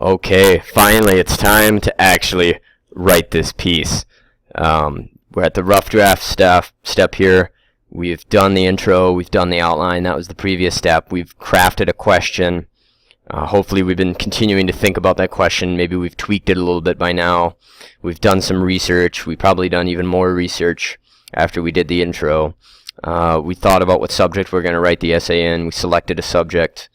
Okay, finally it's time to actually write this piece. We're at the rough draft step here. We've done the intro, we've done the outline, that was the previous step. We've crafted a question. Hopefully we've been continuing to think about that question. Maybe we've tweaked it a little bit by now. We've done some research. We've probably done even more research after we did the intro. We thought about what subject we're going to write the essay in. We selected a subject,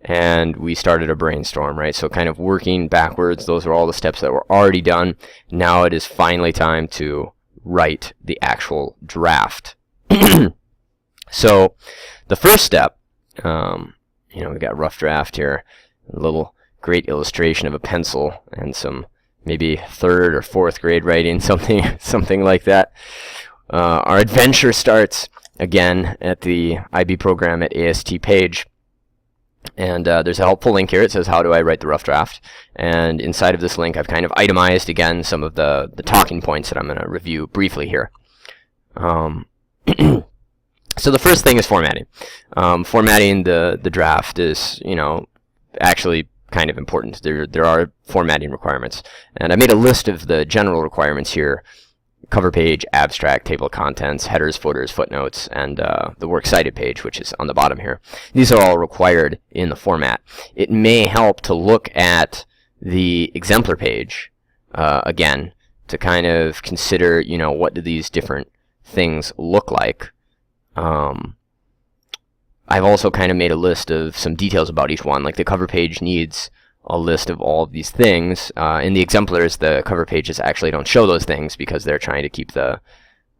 and we started a brainstorm, right? So kind of working backwards, those are all the steps that were already done. Now it is finally time to write the actual draft. So the first step, we got rough draft here, a little great illustration of a pencil and some maybe third or fourth grade writing, something like that. Our adventure starts again at the IB program at AST page. And there's a helpful link here. It says, how do I write the rough draft? And inside of this link, I've kind of itemized, again, some of the talking points that I'm going to review briefly here. So the first thing is formatting. Formatting the draft is, actually kind of important. There are formatting requirements. And I made a list of the general requirements here. Cover page, abstract, table of contents, headers, footers, footnotes, and the works cited page, which is on the bottom here. These are all required in the format. It may help to look at the exemplar page, again, to kind of consider, what do these different things look like. I've also kind of made a list of some details about each one, like the cover page needs a list of all of these things. In the exemplars, the cover pages actually don't show those things because they're trying to keep the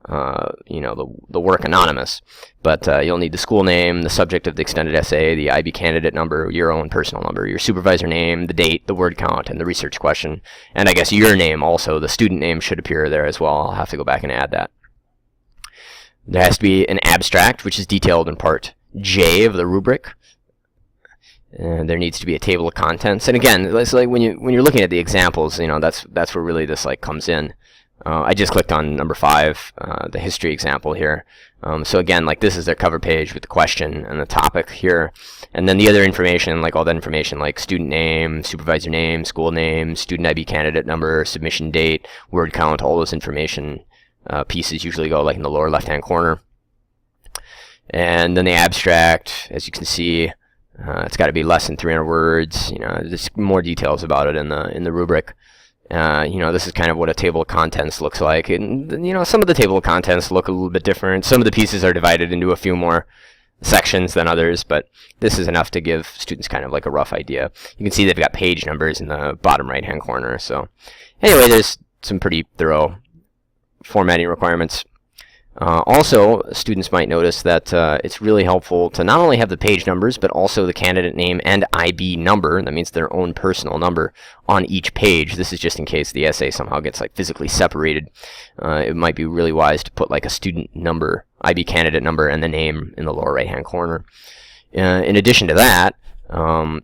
work anonymous. But you'll need the school name, the subject of the extended essay, the IB candidate number, your own personal number, your supervisor name, the date, the word count, and the research question. And I guess your name also. The student name should appear there as well. I'll have to go back and add that. There has to be an abstract, which is detailed in part J of the rubric. And there needs to be a table of contents. And again, it's like when you're looking at the examples, that's where really this comes in. I just clicked on number 5, the history example here. So again, this is their cover page with the question and the topic here. And then the other information, all that information, like student name, supervisor name, school name, student IB candidate number, submission date, word count, all those information pieces usually go in the lower left-hand corner. And then the abstract, as you can see, it's got to be less than 300 words. There's more details about it in the rubric. This is kind of what a table of contents looks like. And some of the table of contents look a little bit different. Some of the pieces are divided into a few more sections than others, but this is enough to give students kind of a rough idea. You can see they've got page numbers in the bottom right-hand corner. So anyway, there's some pretty thorough formatting requirements. Also, students might notice that it's really helpful to not only have the page numbers, but also the candidate name and IB number, that means their own personal number, on each page. This is just in case the essay somehow gets physically separated. It might be really wise to put a student number, IB candidate number, and the name in the lower right-hand corner. In addition to that,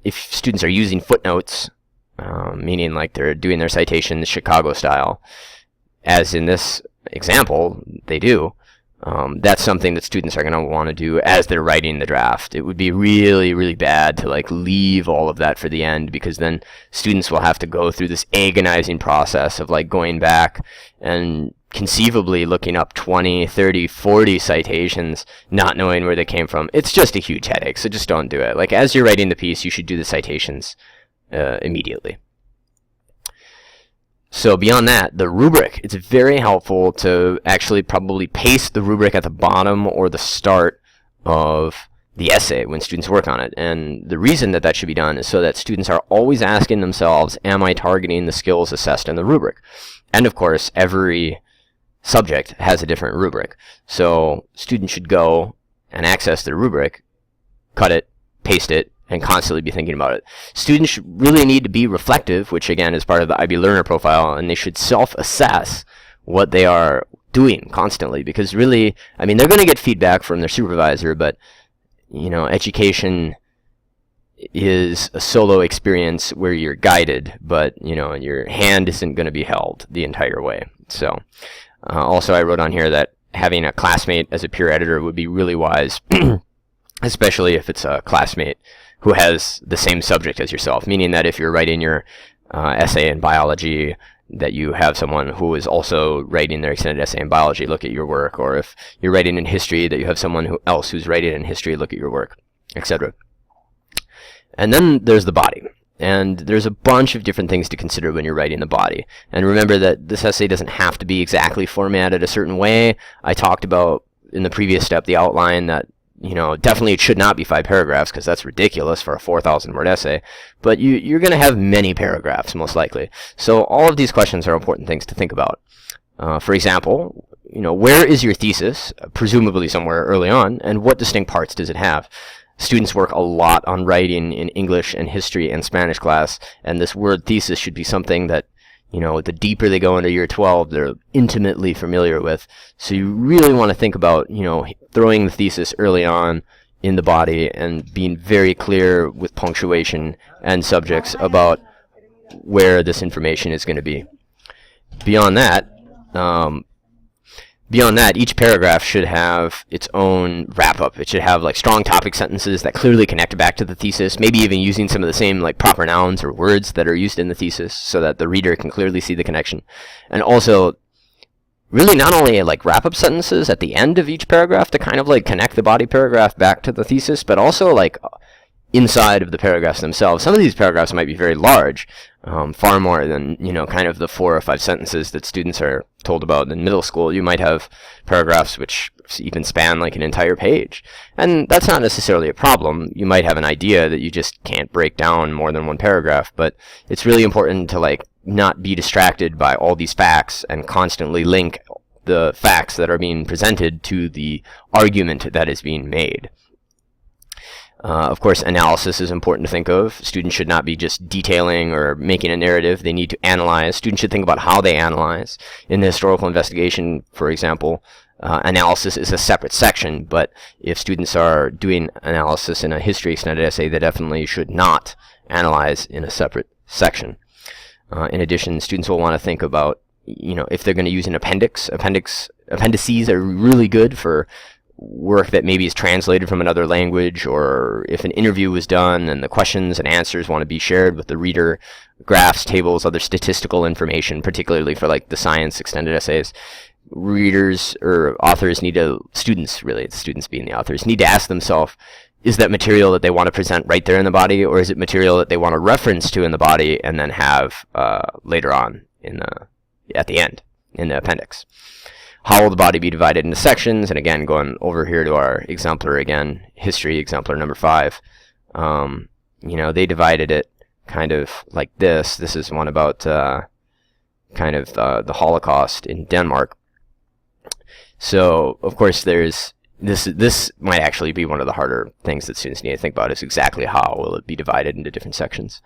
if students are using footnotes, meaning they're doing their citations Chicago style, as in this example, they do. That's something that students are going to want to do as they're writing the draft. It would be really, really bad to leave all of that for the end, because then students will have to go through this agonizing process of going back and conceivably looking up 20, 30, 40 citations, not knowing where they came from. It's just a huge headache, so just don't do it. As you're writing the piece, you should do the citations immediately. So beyond that, the rubric, it's very helpful to actually probably paste the rubric at the bottom or the start of the essay when students work on it. And the reason that should be done is so that students are always asking themselves, am I targeting the skills assessed in the rubric? And of course, every subject has a different rubric. So students should go and access the rubric, cut it, paste it, and constantly be thinking about it. Students really need to be reflective, which again is part of the IB learner profile, and they should self-assess what they are doing constantly, because really, they're going to get feedback from their supervisor, but education is a solo experience where you're guided, but your hand isn't going to be held the entire way. So also I wrote on here that having a classmate as a peer editor would be really wise, especially if it's a classmate who has the same subject as yourself, meaning that if you're writing your essay in biology, that you have someone who is also writing their extended essay in biology look at your work, or if you're writing in history, that you have someone else who's writing in history look at your work, etc. And then there's the body. And there's a bunch of different things to consider when you're writing the body. And remember that this essay doesn't have to be exactly formatted a certain way. I talked about in the previous step, the outline, that definitely it should not be 5 paragraphs, because that's ridiculous for a 4,000 word essay. But you're going to have many paragraphs, most likely. So all of these questions are important things to think about. For example, where is your thesis? Presumably somewhere early on. And what distinct parts does it have? Students work a lot on writing in English and history and Spanish class, and this word thesis should be something that, the deeper they go into year 12, they're intimately familiar with. So you really want to think about, throwing the thesis early on in the body and being very clear with punctuation and subjects about where this information is going to be. Beyond that, each paragraph should have its own wrap-up. It should have strong topic sentences that clearly connect back to the thesis, maybe even using some of the same proper nouns or words that are used in the thesis so that the reader can clearly see the connection. And also, really not only wrap-up sentences at the end of each paragraph to kind of connect the body paragraph back to the thesis, but also inside of the paragraphs themselves. Some of these paragraphs might be very large, far more than, kind of the 4 or 5 sentences that students are told about in middle school. You might have paragraphs which even span an entire page. And that's not necessarily a problem. You might have an idea that you just can't break down more than 1 paragraph, but it's really important to not be distracted by all these facts and constantly link the facts that are being presented to the argument that is being made. Of course, analysis is important to think of. Students should not be just detailing or making a narrative. They need to analyze. Students should think about how they analyze. In the historical investigation, for example, analysis is a separate section, but if students are doing analysis in a history extended essay, they definitely should not analyze in a separate section. In addition, students will want to think about, if they're going to use an appendix. Appendices are really good for work that maybe is translated from another language, or if an interview was done and the questions and answers want to be shared with the reader, graphs, tables, other statistical information, particularly for the science extended essays. Readers or authors need to, students being the authors, need to ask themselves, is that material that they want to present right there in the body, or is it material that they want to reference to in the body and then have later on at the end in the appendix? How will the body be divided into sections? And again, going over here to our exemplar again, history exemplar number 5. They divided it kind of like this. This is one about the Holocaust in Denmark. So, of course, there's this might actually be one of the harder things that students need to think about, is exactly how will it be divided into different sections.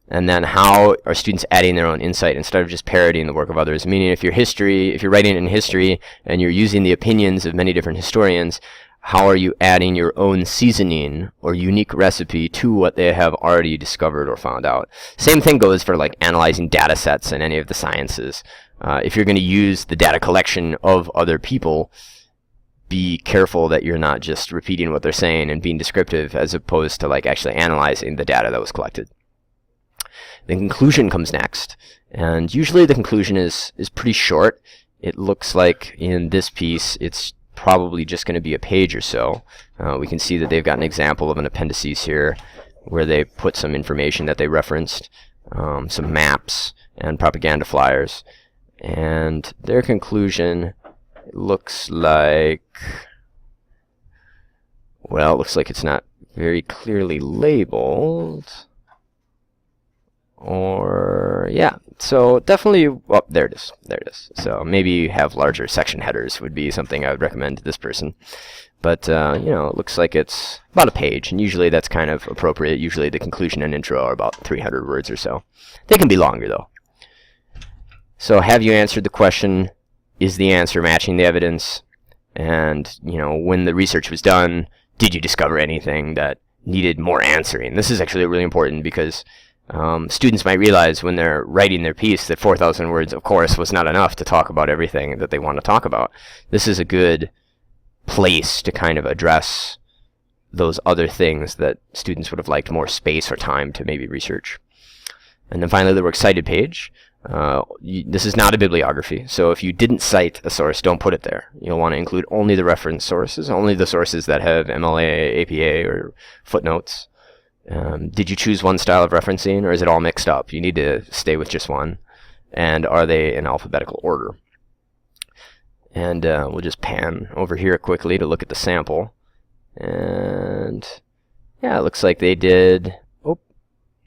And then how are students adding their own insight instead of just parodying the work of others? Meaning if you're writing in history and you're using the opinions of many different historians, how are you adding your own seasoning or unique recipe to what they have already discovered or found out? Same thing goes for analyzing data sets in any of the sciences. If you're going to use the data collection of other people, be careful that you're not just repeating what they're saying and being descriptive, as opposed to actually analyzing the data that was collected. The conclusion comes next, and usually the conclusion is pretty short. It looks like in this piece it's probably just going to be a page or so. We can see that they've got an example of an appendices here where they put some information that they referenced, some maps and propaganda flyers, and their conclusion looks like, well, it looks like it's not very clearly labeled. Or, yeah, so definitely, well, there it is. So maybe have larger section headers would be something I would recommend to this person. But, it looks like it's about a page, and usually that's kind of appropriate. Usually the conclusion and intro are about 300 words or so. They can be longer, though. So have you answered the question, is the answer matching the evidence? And, when the research was done, did you discover anything that needed more answering? This is actually really important because students might realize when they're writing their piece that 4,000 words, of course, was not enough to talk about everything that they want to talk about. This is a good place to kind of address those other things that students would have liked more space or time to maybe research. And then finally, the Works Cited page. This is not a bibliography, so if you didn't cite a source, don't put it there. You'll want to include only the reference sources, only the sources that have MLA, APA, or footnotes. Did you choose one style of referencing, or is it all mixed up? You need to stay with just one. And are they in alphabetical order? And we'll just pan over here quickly to look at the sample. And yeah, it looks like they did... Oh,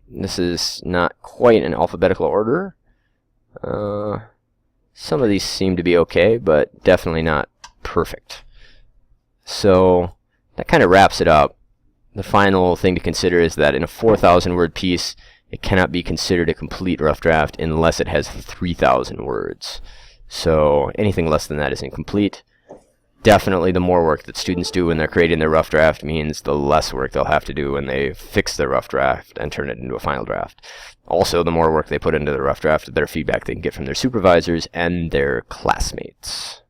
this is not quite in alphabetical order. Some of these seem to be okay, but definitely not perfect. So that kind of wraps it up. The final thing to consider is that in a 4,000 word piece, it cannot be considered a complete rough draft unless it has 3,000 words. So anything less than that is incomplete. Definitely the more work that students do when they're creating their rough draft means the less work they'll have to do when they fix their rough draft and turn it into a final draft. Also, the more work they put into the rough draft, the better feedback they can get from their supervisors and their classmates.